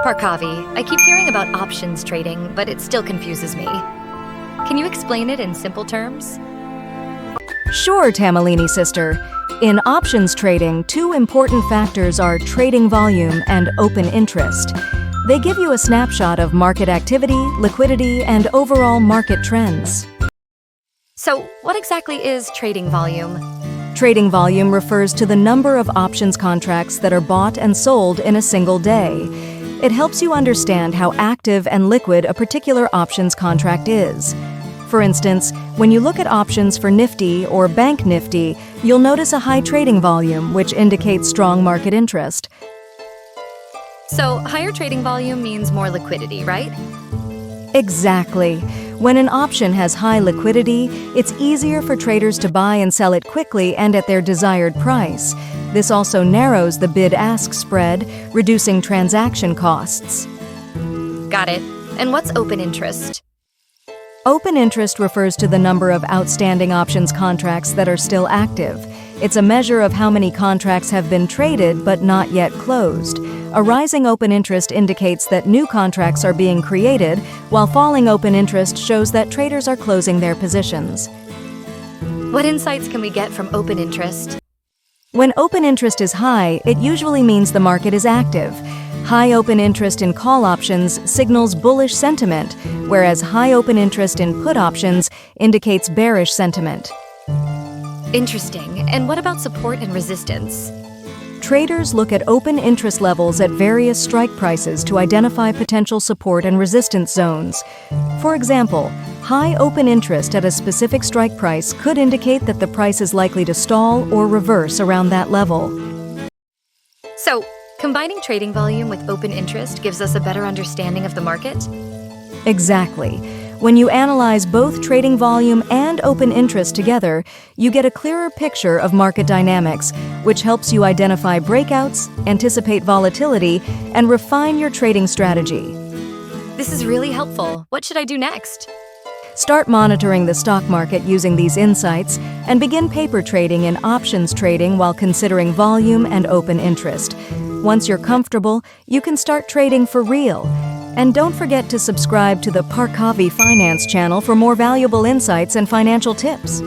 Parkavi, I keep hearing about options trading, but it still confuses me. Can you explain it in simple terms? Sure, Tamilini sister. In options trading, two important factors are trading volume and open interest. They give you a snapshot of market activity, liquidity, and overall market trends. So, what exactly is trading volume? Trading volume refers to the number of options contracts that are bought and sold in a single day. It helps you understand how active and liquid a particular options contract is. For instance, when you look at options for Nifty or Bank Nifty, you'll notice a high trading volume, which indicates strong market interest. So, higher trading volume means more liquidity, right? Exactly. When an option has high liquidity, it's easier for traders to buy and sell it quickly and at their desired price. This also narrows the bid-ask spread, reducing transaction costs. Got it. And what's open interest? Open interest refers to the number of outstanding options contracts that are still active. It's a measure of how many contracts have been traded but not yet closed. A rising open interest indicates that new contracts are being created, while falling open interest shows that traders are closing their positions. What insights can we get from open interest? When open interest is high, it usually means the market is active. High open interest in call options signals bullish sentiment, whereas high open interest in put options indicates bearish sentiment. Interesting. And what about support and resistance? Traders look at open interest levels at various strike prices to identify potential support and resistance zones. For example, high open interest at a specific strike price could indicate that the price is likely to stall or reverse around that level. So, combining trading volume with open interest gives us a better understanding of the market? Exactly. When you analyze both trading volume and open interest together, you get a clearer picture of market dynamics, which helps you identify breakouts, anticipate volatility, and refine your trading strategy. This is really helpful. What should I do next? Start monitoring the stock market using these insights and begin paper trading and options trading while considering volume and open interest. Once you're comfortable, you can start trading for real. And don't forget to subscribe to the Parkavi Finance channel for more valuable insights and financial tips.